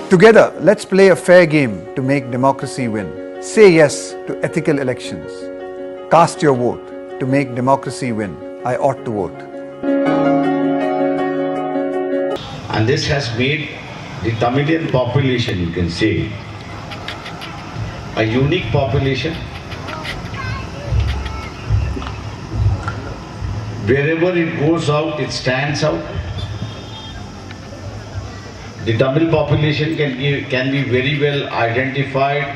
Together, let's play a fair game to make democracy win. Say yes to ethical elections. Cast your vote to make democracy win. I ought to vote. And this has made the Tamilian population, you can say, a unique population. Wherever it goes out, it stands out. The Tamil population can be very well identified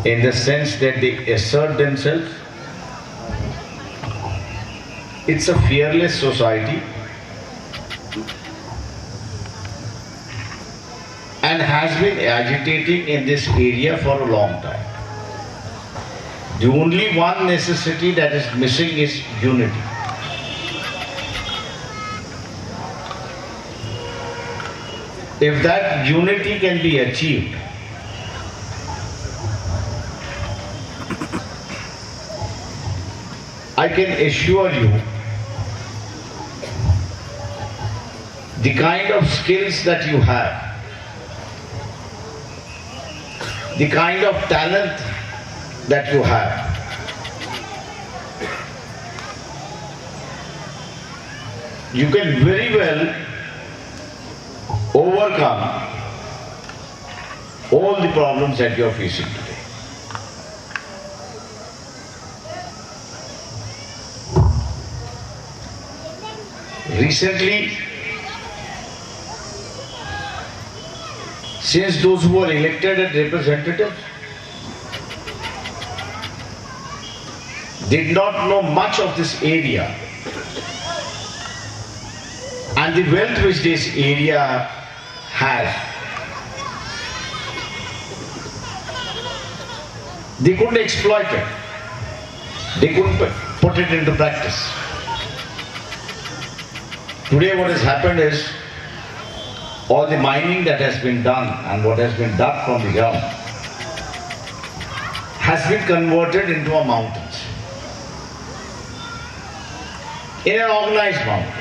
in the sense that they assert themselves. It's a fearless society and has been agitating in this area for a long time. The only one necessity that is missing is unity. If that unity can be achieved, I can assure you the kind of skills that you have, the kind of talent that you have, you can very well overcome all the problems that you are facing today. Recently, since those who were elected as representatives did not know much of this area, and the wealth which this area has, they couldn't exploit it. They couldn't put it into practice. Today what has happened is all the mining that has been done and what has been dug from the ground has been converted into a mountains. In an organized mountains.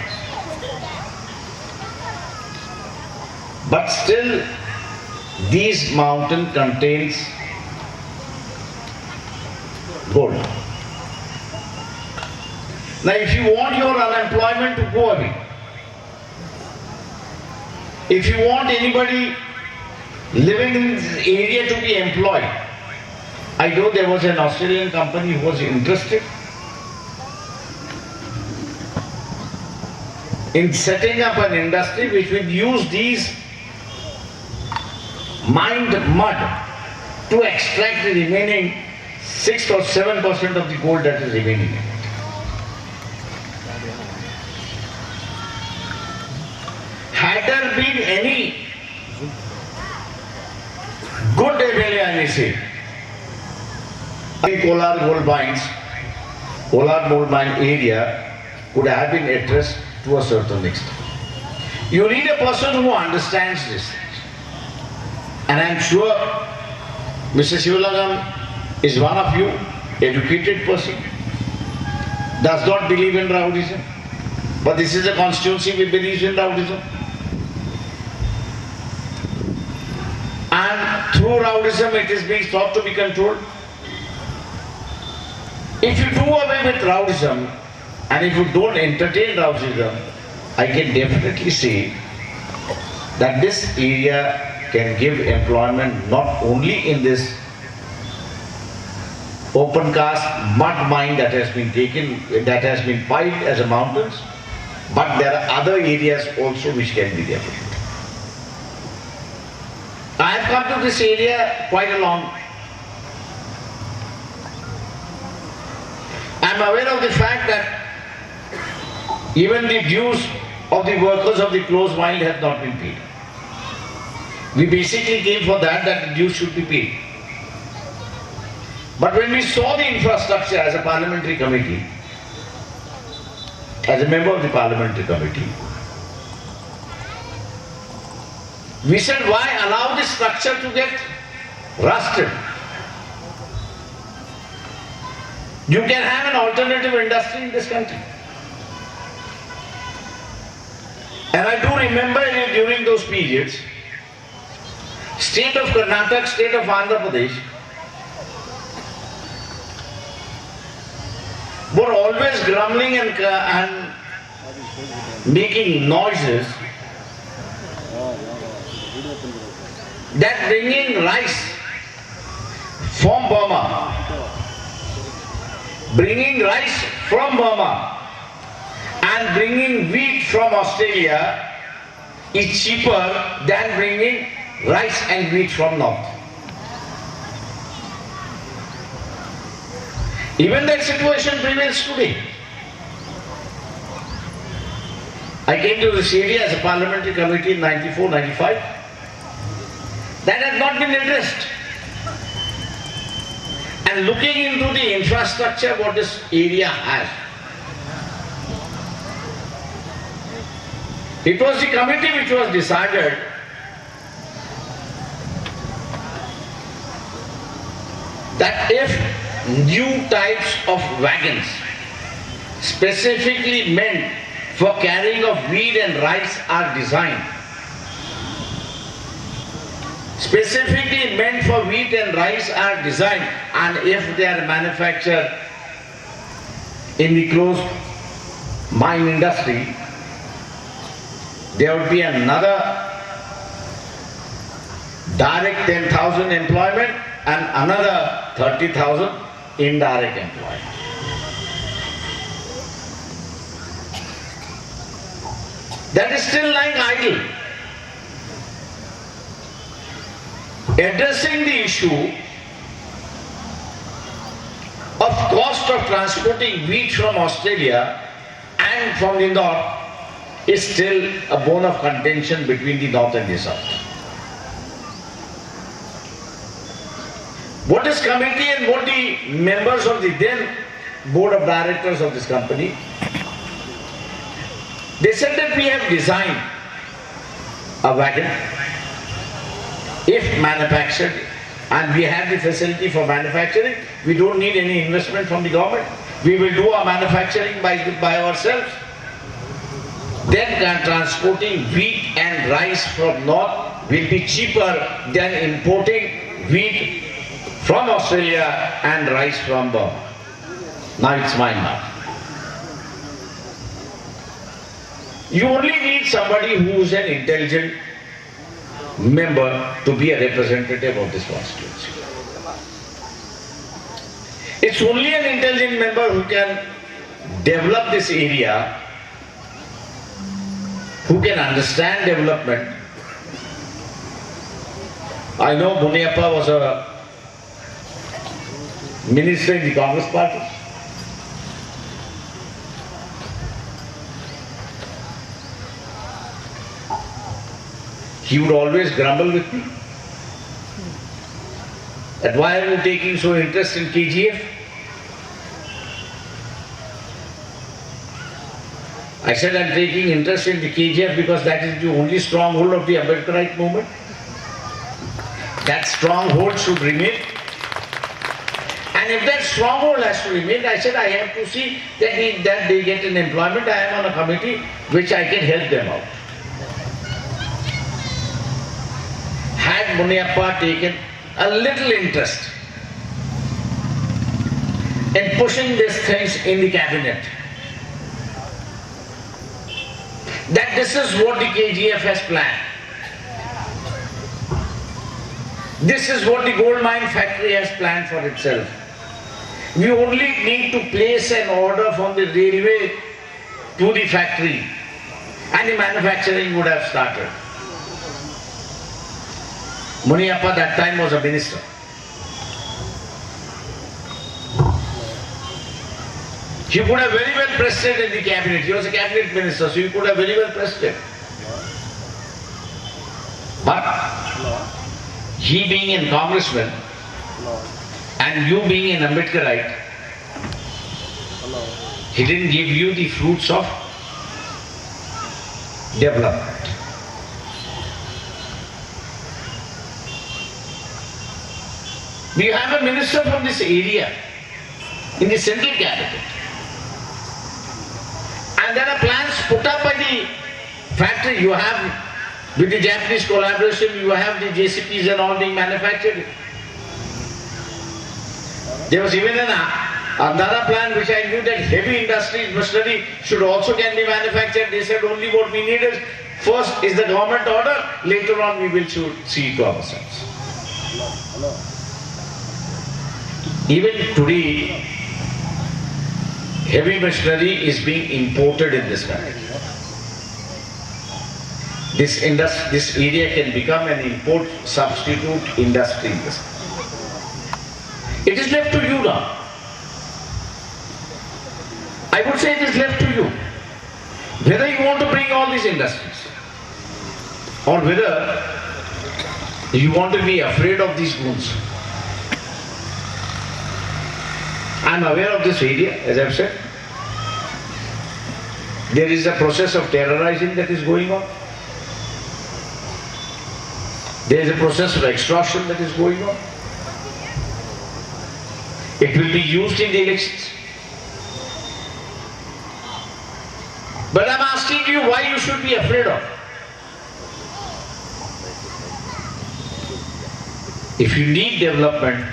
But still, these mountain contains gold. Now, if you want your unemployment to go away, if you want anybody living in this area to be employed, I know there was an Australian company who was interested in setting up an industry which would use these mined mud to extract the remaining 6 or 7% of the gold that is remaining in it. Had there been any good ability, I may say, in Kolar gold mines, Kolar gold mine area could have been addressed to a certain extent. You need a person who understands this. And I am sure Mr. Shivalangam is one of you, educated person, does not believe in rowdyism. But this is a constituency which believes in rowdyism. And through rowdyism it is being thought to be controlled. If you do away with rowdyism and if you don't entertain rowdyism, I can definitely say that this area can give employment not only in this open cast mud mine that has been taken, that has been piled as a mountains, but there are other areas also which can be developed. I have come to this area quite a long. I am aware of the fact that even the dues of the workers of the closed mine have not been paid. We basically came for that the dues should be paid. But when we saw the infrastructure as a parliamentary committee, as a member of the parliamentary committee, we said, why allow this structure to get rusted? You can have an alternative industry in this country. And I do remember during those periods, state of Karnataka, state of Andhra Pradesh were always grumbling and making noises that bringing rice from Burma, and bringing wheat from Australia is cheaper than bringing rice and wheat from North. Even that situation prevails today. I came to this area as a parliamentary committee in 94-95. That has not been addressed. And looking into the infrastructure what this area has, it was the committee which was decided that if new types of wagons specifically meant for carrying of wheat and rice are designed, and if they are manufactured in the closed mine industry, there would be another direct 10,000 employment and another 30,000 indirect employment. That is still lying idle. Addressing the issue of cost of transporting wheat from Australia and from the north is still a bone of contention between the north and the south. What this committee and what the members of the then board of directors of this company, they said that we have designed a wagon, if manufactured, and we have the facility for manufacturing, we don't need any investment from the government. We will do our manufacturing by ourselves. Then transporting wheat and rice from north will be cheaper than importing wheat from Australia and rice from Burma. Now it's mine now. You only need somebody who is an intelligent member to be a representative of this constituency. It's only an intelligent member who can develop this area, who can understand development. I know Muniappa was a minister in the Congress party. He would always grumble with me that why are you taking so interest in KGF? I said I'm taking interest in the KGF because that is the only stronghold of the Ambedkarite movement. That stronghold should remain. And if that stronghold has to remain, I said I have to see that they get an employment. I am on a committee which I can help them out. Had Muniappa taken a little interest in pushing these things in the cabinet, that this is what the KGF has planned. This is what the gold mine factory has planned for itself. We only need to place an order from the railway to the factory and the manufacturing would have started. Muniappa that time was a minister. He could have very well pressed it in the cabinet. He was a cabinet minister, so he could have very well pressed it. But he being a congressman and you being an Ambedkarite, he didn't give you the fruits of development. We have a minister from this area in the central cabinet. And there are plans put up by the factory. You have With the Japanese collaboration, you have the JCPs and all being manufactured. There was even another plan which I knew that heavy industries, machinery should also can be manufactured. They said only what we need is, first is the government order, later on we will see to ourselves. Even today, heavy machinery is being imported in this country. This area can become an import substitute industry in this country. It is left to you now. I would say it is left to you. Whether you want to bring all these industries or whether you want to be afraid of these goons. I am aware of this area, as I have said. There is a process of terrorizing that is going on. There is a process of extortion that is going on. It will be used in the elections. But I am asking you why you should be afraid of. If you need development,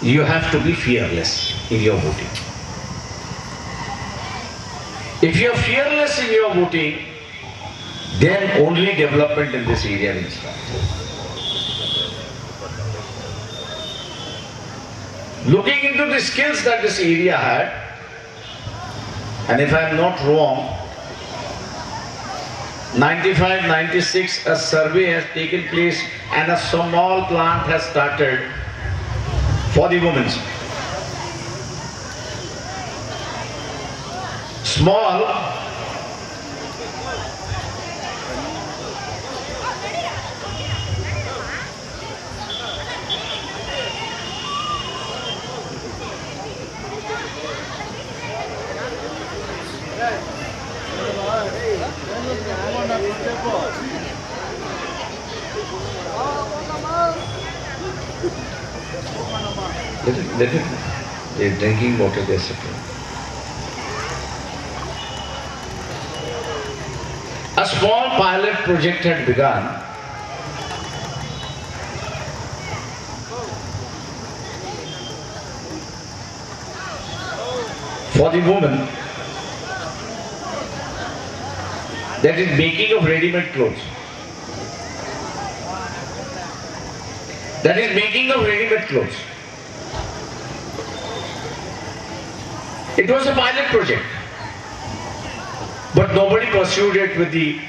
you have to be fearless in your voting. If you are fearless in your voting, then only development in this area will start. Looking into the skills that this area had, and if I am not wrong, 95-96 a survey has taken place and a small plant has started for the women. Small. Let it, they're drinking water, they're suffering. A small pilot project had begun for the woman, that is making of ready-made clothes. That is making of ready-made clothes. It was a pilot project, but nobody pursued it with the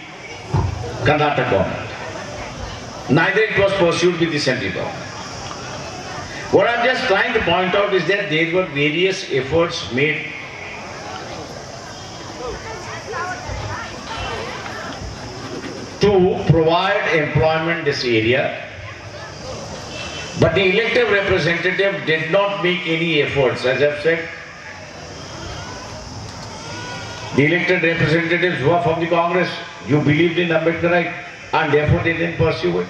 Karnataka government. Neither it was pursued with the central government. What I am just trying to point out is that there were various efforts made to provide employment in this area, but the elected representative did not make any efforts. As I have said, the elected representatives who are from the Congress, you believed in Ambedkar and therefore they didn't pursue it.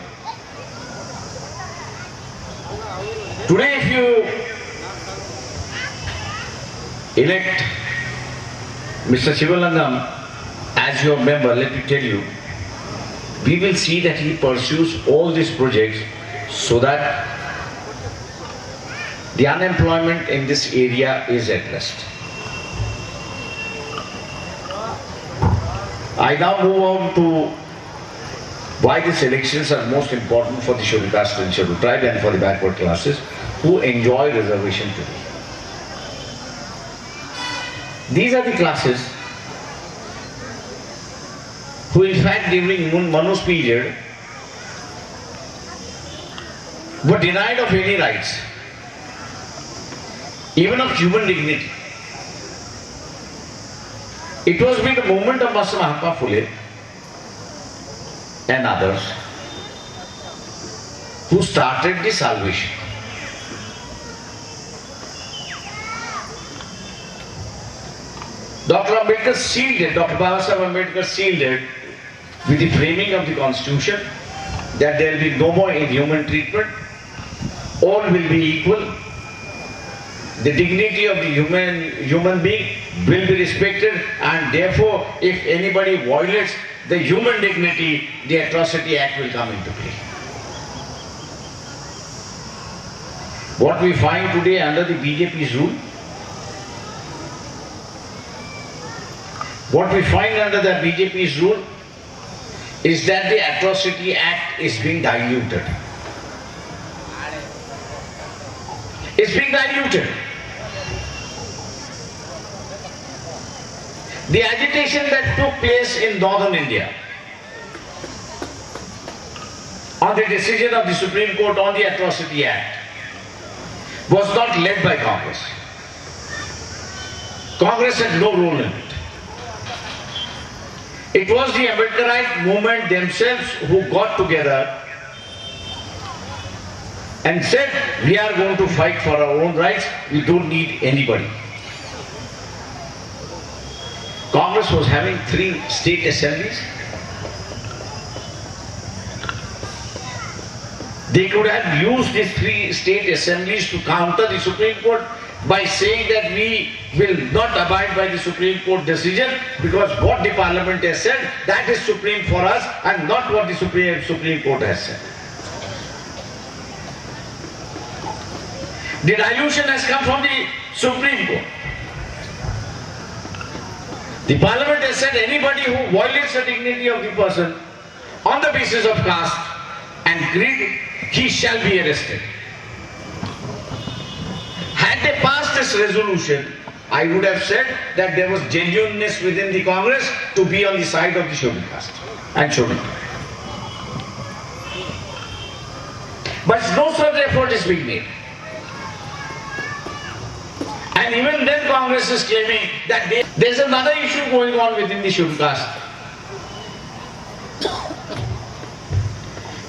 Today if you elect Mr. Shivalangam as your member, let me tell you, we will see that he pursues all these projects so that the unemployment in this area is addressed. I now move on to why these elections are most important for the scheduled caste and scheduled tribe and for the backward classes who enjoy reservation today. These are the classes who in fact during Manu's period were denied of any rights, even of human dignity. It was with the movement of Master Mahatma Phule and others who started the salvation. Dr. Ambedkar sealed it, Dr. Babasaheb Ambedkar sealed it with the framing of the constitution that there will be no more inhuman treatment, all will be equal, the dignity of the human being will be respected, and therefore if anybody violates the human dignity, the Atrocity Act will come into play. What we find today under the BJP's rule, what we find under the BJP's rule is that the Atrocity Act is being diluted. It's being diluted. The agitation that took place in northern India on the decision of the Supreme Court on the Atrocity Act was not led by Congress. Congress had no role in it. It was the Ambedkarite movement themselves who got together and said, we are going to fight for our own rights, we don't need anybody. Congress was having 3 state assemblies. They could have used these 3 state assemblies to counter the Supreme Court by saying that we will not abide by the Supreme Court decision because what the Parliament has said, that is supreme for us and not what the Supreme Court has said. The dilution has come from the Supreme Court. The Parliament has said anybody who violates the dignity of the person on the basis of caste and creed, he shall be arrested. Had they passed this resolution, I would have said that there was genuineness within the Congress to be on the side of the scheduled caste and scheduled. But no such effort is being made. And even then Congress is claiming that there's another issue going on within the scheduled caste.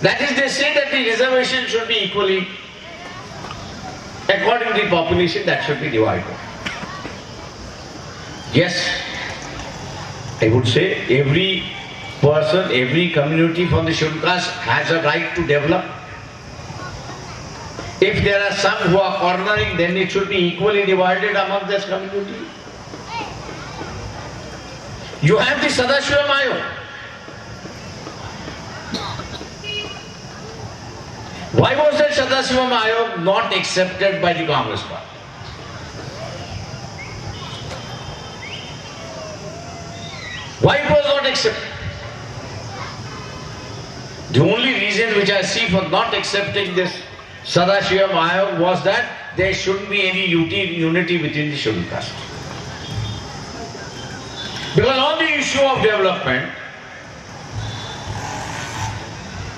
That is, they say that the reservation should be equally, according to the population, that should be divided. Yes, I would say every person, every community from the scheduled caste has a right to develop. If there are some who are cornering, then it should be equally divided among this community. You have the Sadashivam Ayog. Why was that Sadashivam Ayog not accepted by the Congress party? Why it was not accepted? The only reason which I see for not accepting this Sadashivam Ayog was that there shouldn't be any unity within the scheduled caste. Because on the issue of development,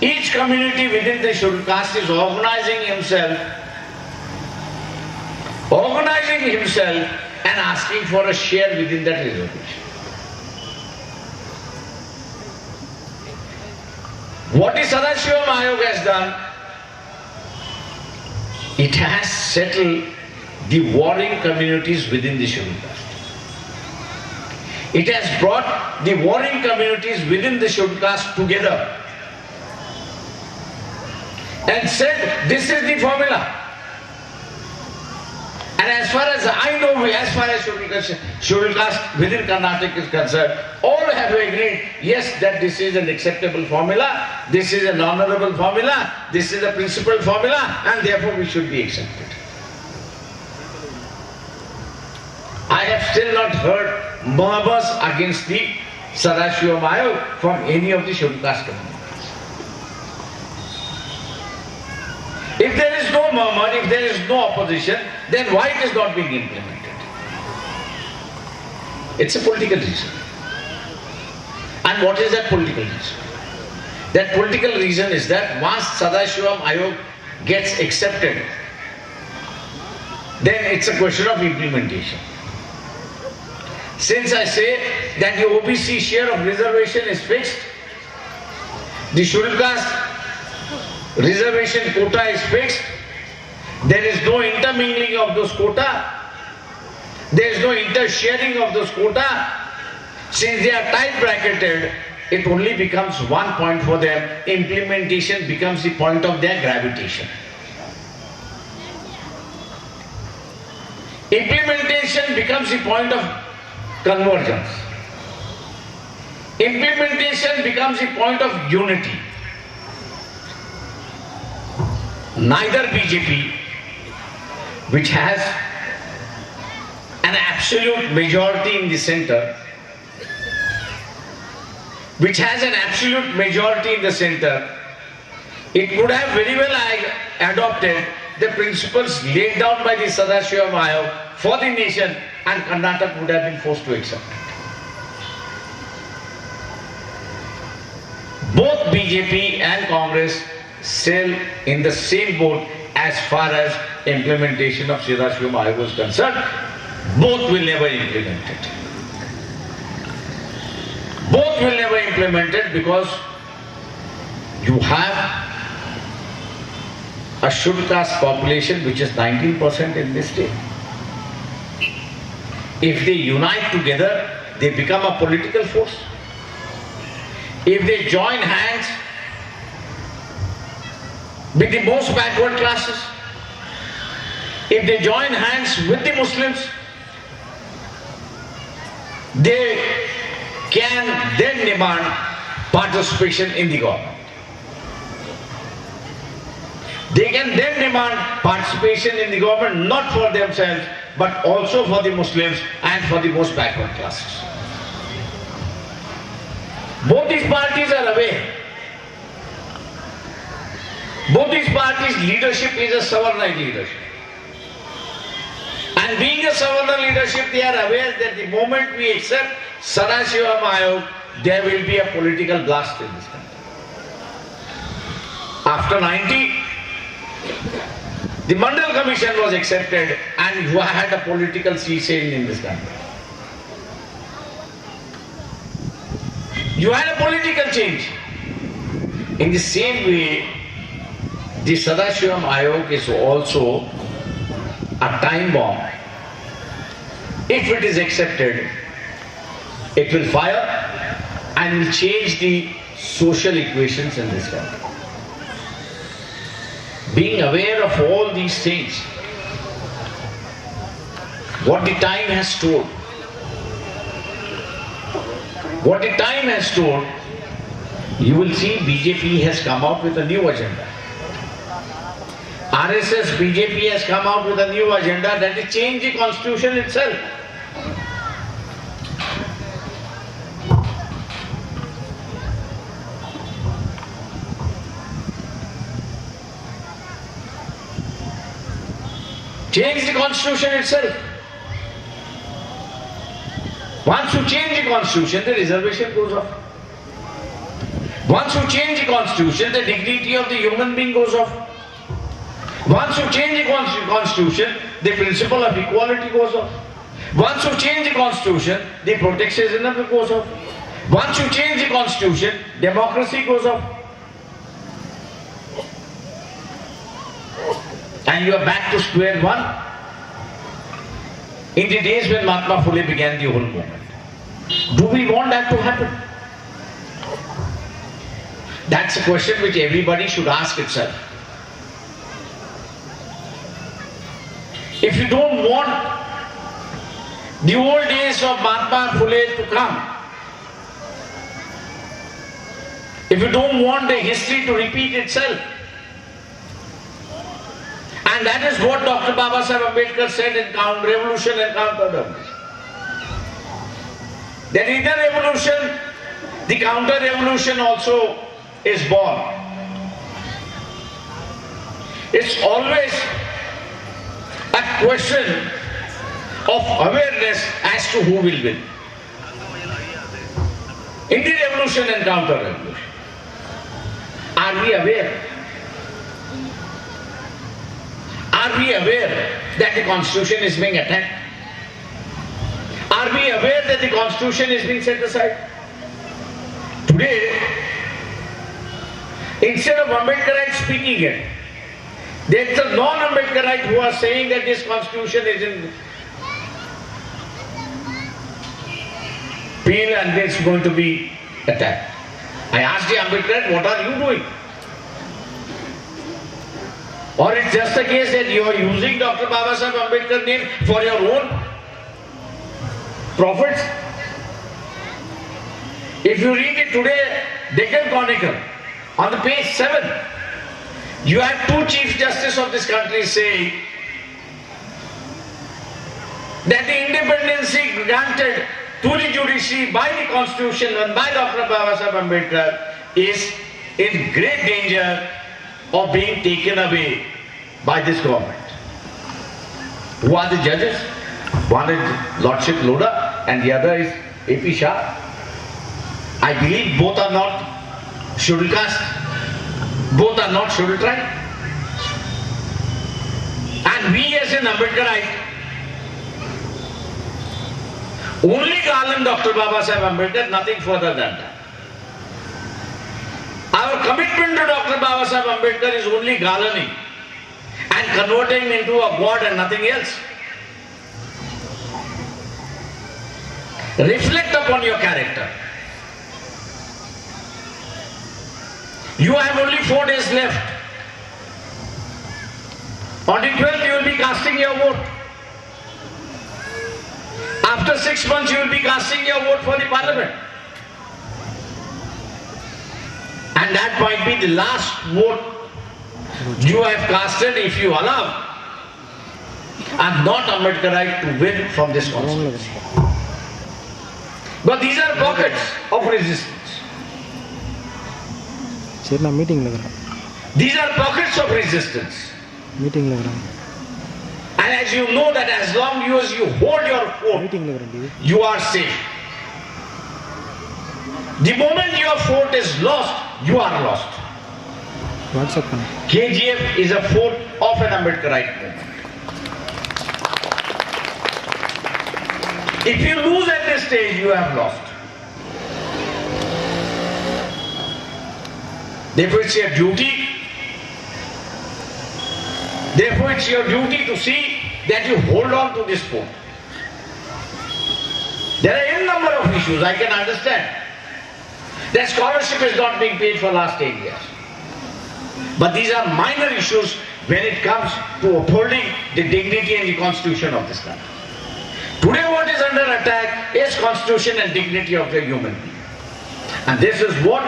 each community within the scheduled caste is organizing himself and asking for a share within that reservation. What the Sadashivam Ayog has done, it has settled the warring communities within the scheduled caste. It has brought the warring communities within the scheduled caste together and said, this is the formula. And as far as I know, as far as scheduled caste within Karnataka is concerned, all have agreed, yes, that this is an acceptable formula, this is an honorable formula, this is a principled formula, and therefore we should be accepted. I have still not heard murmurs against the Sadashivam Ayog from any of the scheduled caste communities. If there is no murmur, if there is no opposition, then why it is not being implemented? It's a political reason. And what is that political reason? That political reason is that once Sadashivam Ayog gets accepted, then it's a question of implementation. Since I say that the OBC share of reservation is fixed, the scheduled caste reservation quota is fixed, there is no intermingling of those quota, there is no inter-sharing of those quota. Since they are tight bracketed, it only becomes one point for them. Implementation becomes the point of their gravitation. Implementation becomes the point of convergence. implementation becomes a point of unity. Neither BJP, which has an absolute majority in the center, it could have very well adopted the principles laid down by the Sadashivam Ayog for the nation, and Karnataka would have been forced to accept it. Both BJP and Congress sail in the same boat as far as implementation of Sadashivam Ayog was concerned. Both will never implement it. Both will never implement it because you have a scheduled caste population which is 19% in this state. If they unite together, they become a political force. If they join hands with the most backward classes, if they join hands with the Muslims, they can then demand participation in the government. They can then demand participation in the government not for themselves but also for the Muslims and for the most backward classes. Both these parties are aware. Both these parties' leadership is a Savarna leadership. And being a Savarna leadership, they are aware that the moment we accept Sadashivam Ayog, there will be a political blast in this country. After 90, the Mandal Commission was accepted and you had a political sea change in this country. You had a political change. In the same way, the Sadashivam Ayog is also a time bomb. If it is accepted, it will fire and will change the social equations in this country. Being aware of all these things, what the time has told, you will see BJP has come out with a new agenda. RSS, BJP has come out with a new agenda that is change the constitution itself. Change the constitution itself. Once you change the constitution, the reservation goes off. Once you change the constitution, the dignity of the human being goes off. Once you change the constitution, the principle of equality goes off. Once you change the constitution, the protectionism goes off. Once you change the constitution, democracy goes off. And you are back to square one. In the days when Mahatma Phule began the whole movement. Do we want that to happen? That's a question which everybody should ask itself. If you don't want the old days of Mahatma Phule to come, if you don't want the history to repeat itself, and that is what Dr. Babasaheb Ambedkar said in Revolution and Counter-Revolution. That in the revolution, the counter-revolution also is born. It's always a question of awareness as to who will win. In the revolution and counter-revolution, are we aware? Are we aware that the constitution is being attacked? Are we aware that the constitution is being set aside? Today, instead of Ambedkarites speaking it, there's a non-Ambedkarite who are saying that this constitution is in peril and it's going to be attacked. I asked the Ambedkarite, what are you doing? Or it's just a case that you are using Dr. Babasaheb Ambedkar's name for your own profits? If you read it today, Deccan Chronicle, on the page 7, you have two Chief Justices of this country saying that the independency granted to the judiciary by the Constitution and by Dr. Babasaheb Ambedkar is in great danger of being taken away by this government. Who are the judges? One is Lordship Lodha and the other is A.P. Shah. I believe both are not scheduled caste, both are not scheduled tribe. And we as an Ambedkarite only garland Dr. Babasaheb Ambedkar, nothing further than that. Our commitment to Dr. Babasaheb Ambedkar is only garlanding and converting him into a god and nothing else. Reflect upon your character. You have only 4 days left. On the 12th you will be casting your vote. After 6 months you will be casting your vote for the parliament. And that might be the last vote you have casted if you allow a not Ambedkarite to win from this constituency. But these are pockets of resistance. These are pockets of resistance. And as you know that as long as you hold your fort, you are safe. The moment your fort is lost, you are lost. KGF is a fort of an Ambedkarite movement. If you lose at this stage, you have lost. Therefore, it's your duty. Therefore, it's your duty to see that you hold on to this fort. There are a number of issues. I can understand that scholarship is not being paid for last 8 years. But these are minor issues when it comes to upholding the dignity and the constitution of this country. Today what is under attack is constitution and dignity of the human being. And this is what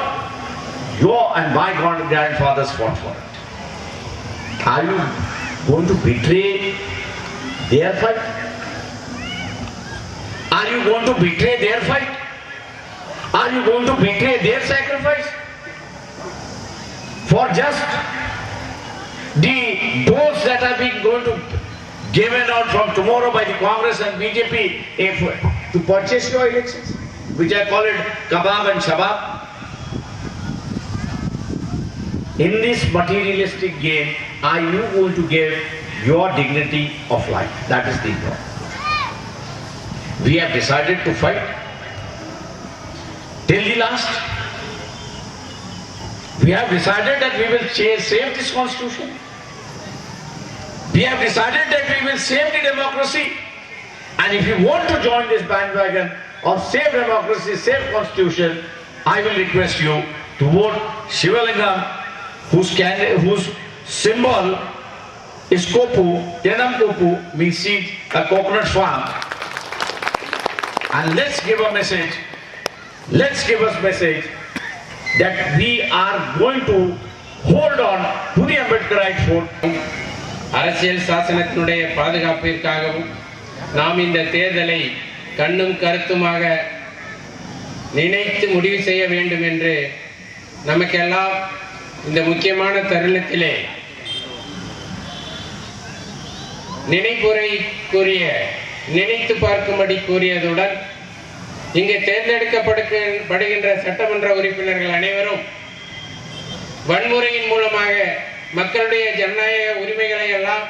your and my grandfathers fought for it. Are you going to betray their fight? Are you going to betray their fight? Are you going to betray their sacrifice? For just the dose that are being going to given out from tomorrow by the Congress and BJP to purchase your elections, which I call it kebab and shabab. In this materialistic game, are you going to give your dignity of life? That is the problem. We have decided to fight till the last. We have decided that we will save this constitution. We have decided that we will save the democracy. And if you want to join this bandwagon of save democracy, save constitution, I will request you to vote Shivalingam, whose symbol is Kopu. Tenam Kopu means seed, a coconut farm. And let's give a message. Let's give us message that we are going to hold on to the Ambedkarite fort. அரசியல் சாசனத்தினுடைய பாதுகாப்பிற்காகவும் நாம் இந்த தேர்தலை கண்ணும் கருத்துமாக நினைத்து முடிவு செய்ய வேண்டும் என்று நமக்கெல்லாம் இந்த முக்கியமான தருணத்திலே நினைப்புரை கூறிய நினைத்து பார்க்கும்படி கூறியதுடன் இங்கு தேர்ந்தெடுக்கப்படுகின்ற சட்டமன்ற உறுப்பினர்கள் அனைவரும் வன்முறையின் மூலமாக மக்களுடைய ஜனநாயக உரிமைகளை எல்லாம்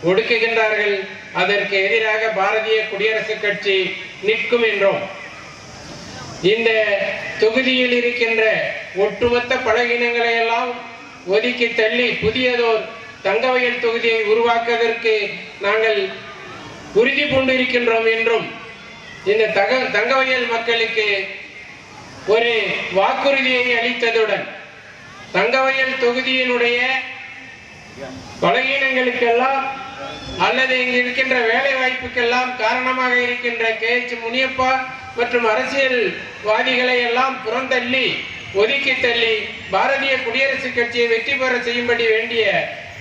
ஒடுக்குகின்றார்கள். அதற்கு எதிராக பாரதிய குடியரசுக் கட்சி நிற்கும் என்றும் இந்த தொகுதியில் இருக்கின்ற ஒட்டுமொத்த பலகீனங்களை எல்லாம் ஒதுக்கி தள்ளி புதியதோர் தங்கவயல் தொகுதியை உருவாக்குவதற்கு நாங்கள் உறுதி பூண்டிருக்கின்றோம் என்றும் இந்த தங்கவயல் மக்களுக்கு ஒரு வாக்குறுதியை அளித்ததுடன் தங்கவயல் தொகுதியினுடைய பலகீனங்களுக்கெல்லாம் அல்லது இங்கு இருக்கின்ற வேலை வாய்ப்புக்கெல்லாம் காரணமாக இருக்கின்ற KH முனியப்பா மற்றும் அரசியல்வாதிகளை எல்லாம் புறந்தள்ளி ஒதுக்கி தள்ளி பாரதிய குடியரசுக் கட்சியை வெற்றி பெற செய்யும்படி வேண்டிய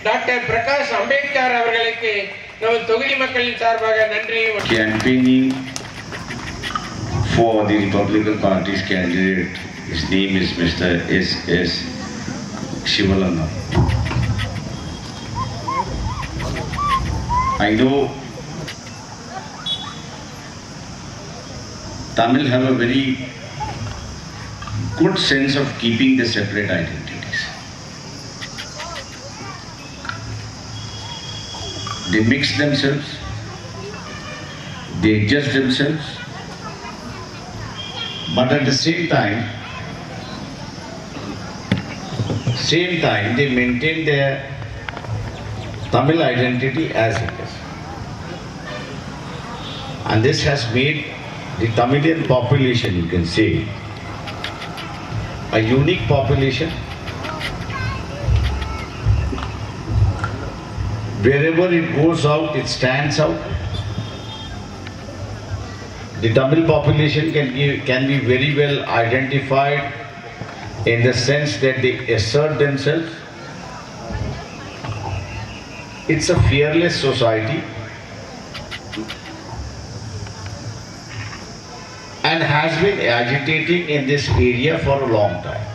டாக்டர் பிரகாஷ் அம்பேத்கர் அவர்களுக்கு நமது தொகுதி மக்களின் சார்பாக நன்றி. Campaigning for the Republican Party's candidate, his name is Mr. S.S. Shivalanga. I know Tamil have a very good sense of keeping the separate identities. They mix themselves, they adjust themselves, but at the same time they maintain their Tamil identity as it is. And this has made the Tamilian population, you can say, a unique population. Wherever it goes out, it stands out. The Tamil population can be very well identified in the sense that they assert themselves. It's a fearless society and has been agitating in this area for a long time.